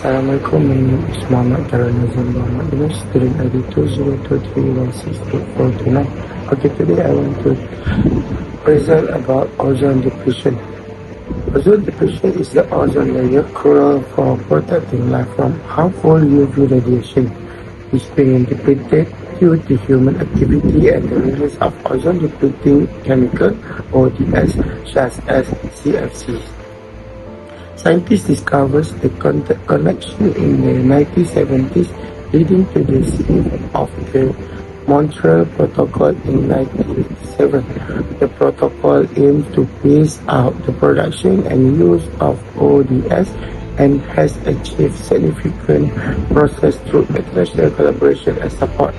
Assalamualaikum, my name is Muhammad Karanazan Muhammad, student ID 2023168429. Okay, today I want to present about ozone depletion. Ozone depletion is the ozone layer crucial for protecting life from harmful UV radiation. It's being depleted due to human activity and the release of ozone depleting chemical ODS such as CFCs. Scientists discovered the connection in the 1970s, leading to the signing of the Montreal Protocol in 1987. The protocol aims to phase out the production and use of ODS and has achieved significant progress through international collaboration and support.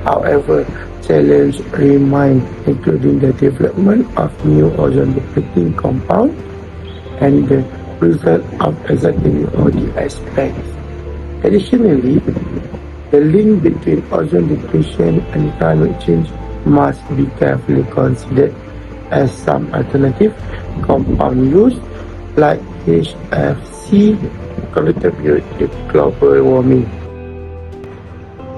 However, challenges remain, including the development of new ozone-depleting compounds and the result of exactly ODS plans. Additionally, the link between ozone depletion and climate change must be carefully considered, as some alternative compound used, like HFC, contribute to global warming.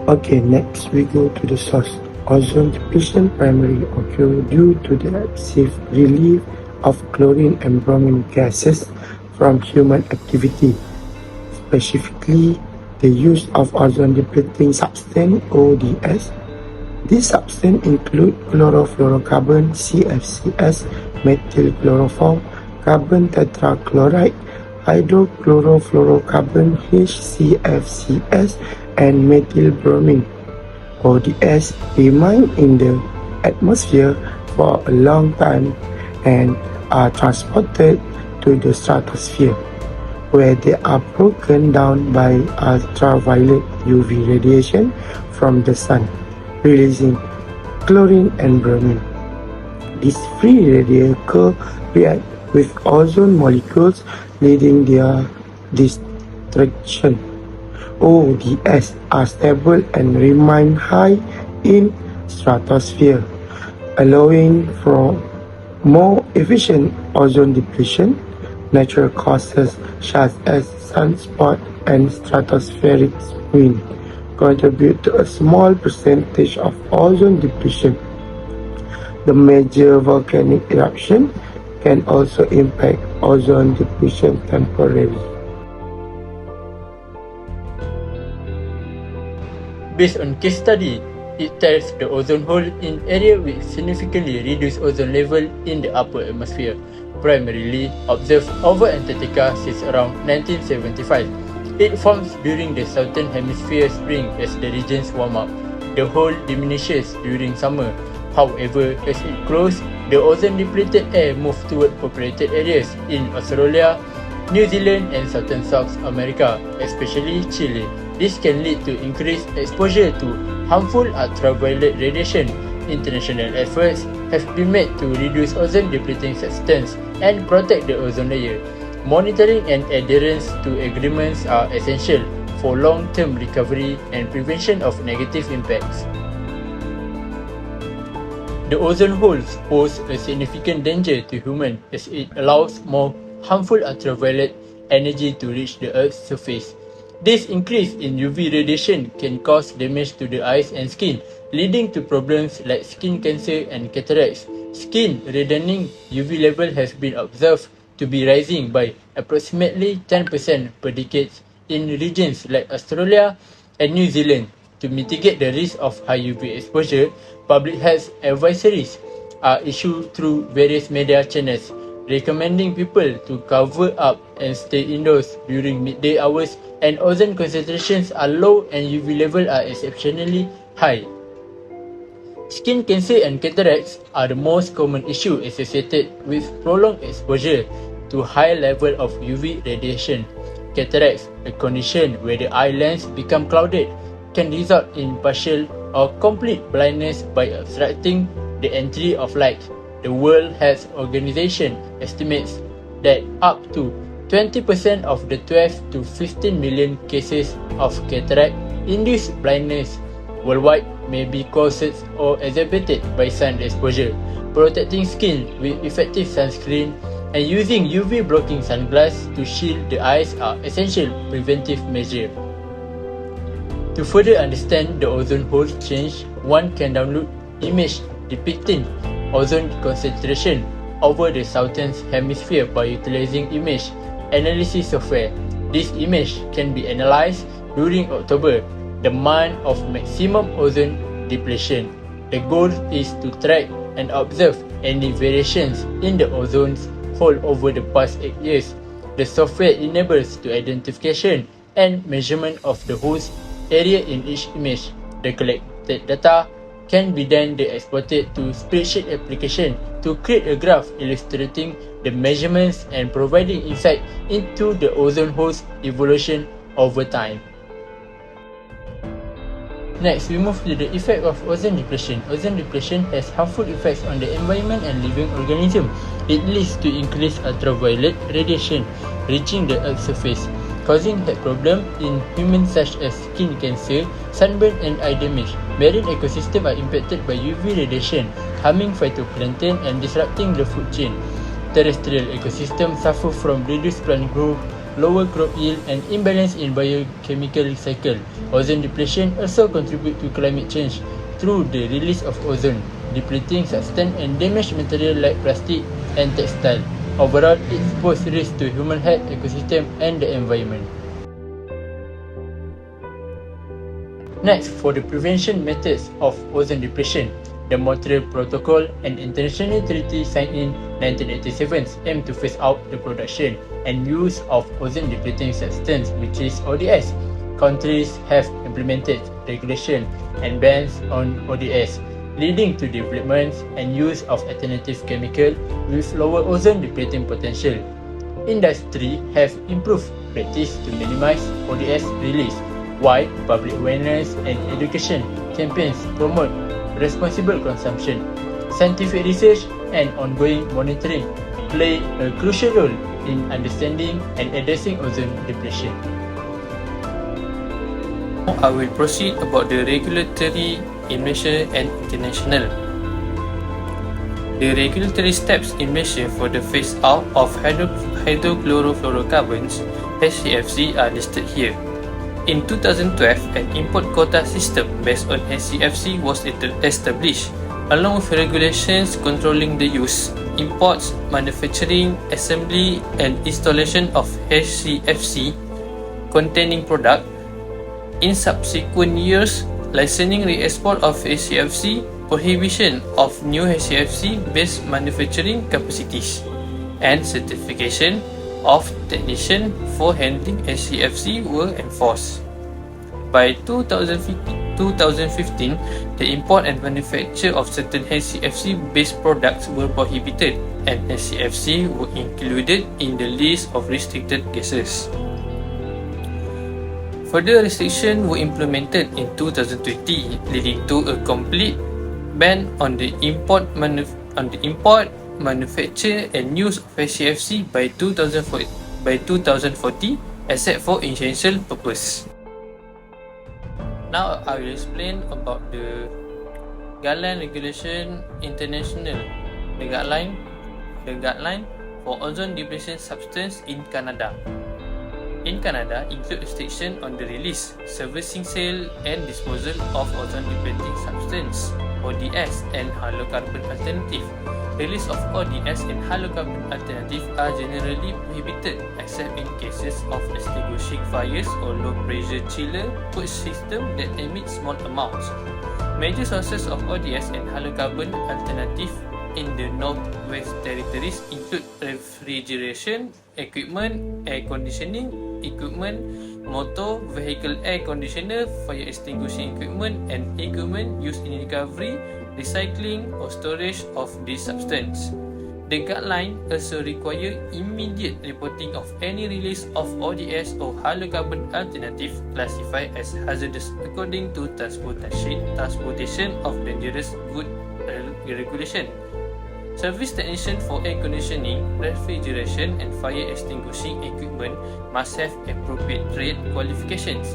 Okay, next we go to the source. Ozone depletion primarily occurs due to the excessive release of chlorine and bromine gases from human activity, specifically the use of ozone-depleting substance ODS. These substances include chlorofluorocarbon (CFCs), methyl chloroform, carbon tetrachloride, hydrochlorofluorocarbon (HCFCs), and methyl bromine (ODS) remain in the atmosphere for a long time and are transported to the stratosphere, where they are broken down by ultraviolet UV radiation from the sun, releasing chlorine and bromine. These free radicals react with ozone molecules, leading their destruction. ODS are stable and remain high in stratosphere, allowing for more efficient ozone depletion. Natural causes such as sunspot and stratospheric wind contribute to a small percentage of ozone depletion. The major volcanic eruption can also impact ozone depletion temporarily. Based on case study, it tests the ozone hole in area with significantly reduced ozone level in the upper atmosphere, primarily observed over Antarctica since around 1975. It forms during the southern hemisphere spring as the regions warm up. The hole diminishes during summer. However, as it grows, the ozone-depleted air moves toward populated areas in Australia, New Zealand, and southern South America, especially Chile. This can lead to increased exposure to harmful ultraviolet radiation. International efforts have been made to reduce ozone-depleting substances and protect the ozone layer. Monitoring and adherence to agreements are essential for long-term recovery and prevention of negative impacts. The ozone holes pose a significant danger to humans as it allows more harmful ultraviolet energy to reach the Earth's surface. This increase in UV radiation can cause damage to the eyes and skin, leading to problems like skin cancer and cataracts. Skin reddening UV level has been observed to be rising by approximately 10% per decade in regions like Australia and New Zealand. To mitigate the risk of high UV exposure, public health advisories are issued through various media channels, recommending people to cover up and stay indoors during midday hours, and ozone concentrations are low and UV levels are exceptionally high. Skin cancer and cataracts are the most common issue associated with prolonged exposure to high level of UV radiation. Cataracts, a condition where the eye lens become clouded, can result in partial or complete blindness by obstructing the entry of light. The World Health Organization estimates that up to 20% of the 12 to 15 million cases of cataract-induced blindness worldwide may be caused or exacerbated by sun exposure. Protecting skin with effective sunscreen and using UV blocking sunglasses to shield the eyes are essential preventive measures. To further understand the ozone hole change, one can download image depicting ozone concentration over the southern hemisphere by utilizing image analysis software. This image can be analyzed during October, the month of maximum ozone depletion. The goal is to track and observe any variations in the ozone hole over the past 8 years. The software enables the identification and measurement of the host area in each image. The collected data can be then exported to spreadsheet application to create a graph illustrating the measurements and providing insight into the ozone hole's evolution over time. Next, we move to the effect of ozone depletion. Ozone depletion has harmful effects on the environment and living organisms. It leads to increased ultraviolet radiation reaching the Earth's surface, causing health problems in humans such as skin cancer, sunburn and eye damage. Marine ecosystems are impacted by UV radiation, harming phytoplankton and disrupting the food chain. Terrestrial ecosystems suffer from reduced plant growth, lower crop yield and imbalance in biochemical cycle. Ozone depletion also contributes to climate change through the release of ozone, depleting substance and damaged material like plastic and textile. Overall, it poses risk to human health, ecosystem and the environment. Next, for the prevention methods of ozone depletion, the Montreal Protocol, an international treaty signed in 1987, aim to phase out the production and use of ozone depleting substance, which is ODS. Countries have implemented regulation and bans on ODS, leading to development and use of alternative chemical with lower ozone depleting potential. Industry have improved practice to minimize ODS release, while public awareness and education campaigns promote responsible consumption. Scientific research and ongoing monitoring play a crucial role in understanding and addressing ozone depletion. Now I will proceed about the regulatory in Malaysia and international. The regulatory steps in Malaysia for the phase out of hydrochlorofluorocarbons (HCFC) are listed here. In 2012, an import quota system based on HCFC was established, along with regulations controlling the use, imports, manufacturing, assembly and installation of HCFC containing product. In subsequent years, licensing re-export of HCFC, prohibition of new HCFC-based manufacturing capacities, and certification of technician for handling HCFC were enforced. By 2015, the import and manufacture of certain HCFC-based products were prohibited, and HCFC were included in the list of restricted gases. Further restrictions were implemented in 2020, leading to a complete ban on the import, manufacture and use of HCFC by 2040, except for essential purpose. Now I will explain about the Guideline Regulation International, the guideline for ozone depletion substance in Canada. In Canada, include restriction on the release, servicing, sale and disposal of ozone depleting substance (ODS) and halocarbon alternative. Release of ODS and halocarbon alternative are generally prohibited except in cases of extinguishing fires or low pressure chiller put system that emit small amounts. Major sources of ODS and halocarbon alternative in the Northwest Territories include refrigeration equipment, air conditioning equipment, motor vehicle air conditioner, fire extinguishing equipment, and equipment used in recovery, recycling, or storage of this substance. The guideline also require immediate reporting of any release of ODS or halocarbon alternative classified as hazardous according to Transportation of Dangerous Goods Regulation. Service technician for air conditioning, refrigeration and fire extinguishing equipment must have appropriate trade qualifications,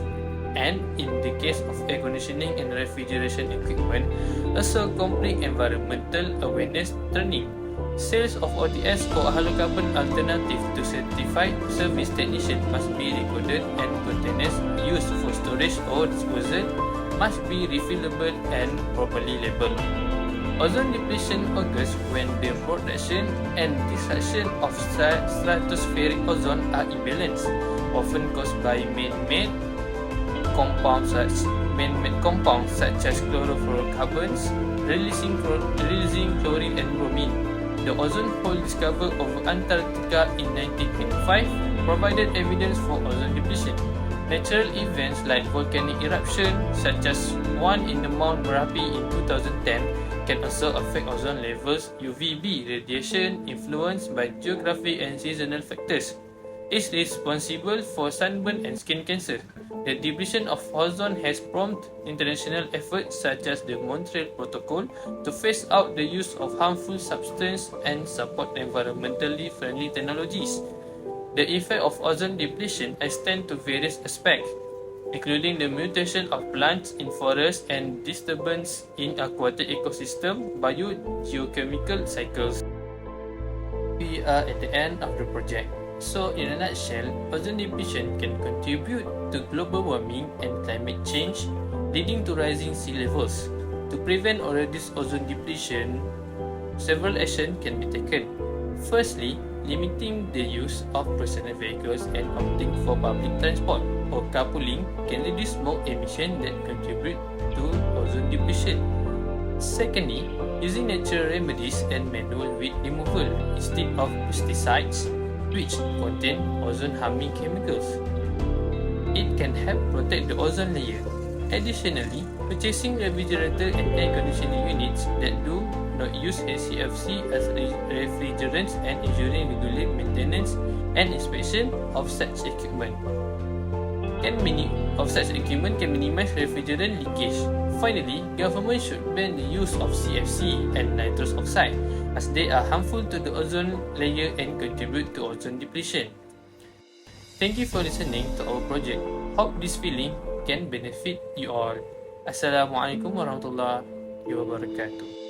and in the case of air conditioning and refrigeration equipment, also complete environmental awareness training. Sales of OTS or halocarbon alternative to certified service technician must be recorded, and containers used for storage or disposal must be refillable and properly labeled. Ozone depletion occurs when the production and destruction of stratospheric ozone are imbalanced, often caused by man-made compounds such as chlorofluorocarbons, releasing chlorine and bromine. The ozone hole discovered over Antarctica in 1925 provided evidence for ozone depletion. Natural events like volcanic eruption, such as one in the Mount Merapi in 2010, can also affect ozone levels. UVB radiation influenced by geography and seasonal factors is responsible for sunburn and skin cancer. The depletion of ozone has prompted international efforts such as the Montreal Protocol to phase out the use of harmful substances and support environmentally friendly technologies. The effect of ozone depletion extends to various aspects, including the mutation of plants in forests and disturbance in aquatic ecosystem, biogeochemical cycles. We are at the end of the project. So, in a nutshell, ozone depletion can contribute to global warming and climate change, leading to rising sea levels. To prevent or reduce ozone depletion, several actions can be taken. Firstly, limiting the use of personal vehicles and opting for public transport or carpooling can reduce smoke emission that contribute to ozone depletion. Secondly, using natural remedies and manual weed removal instead of pesticides, which contain ozone-harming chemicals. It can help protect the ozone layer. Additionally, purchasing refrigerator and air conditioning units that do not use HCFC as refrigerants and ensuring regular maintenance and inspection of such equipment can minimize refrigerant leakage. Finally, government should ban the use of CFC and nitrous oxide as they are harmful to the ozone layer and contribute to ozone depletion. Thank you for listening to our project. Hope this feeling can benefit you all. Assalamualaikum warahmatullahi wabarakatuh.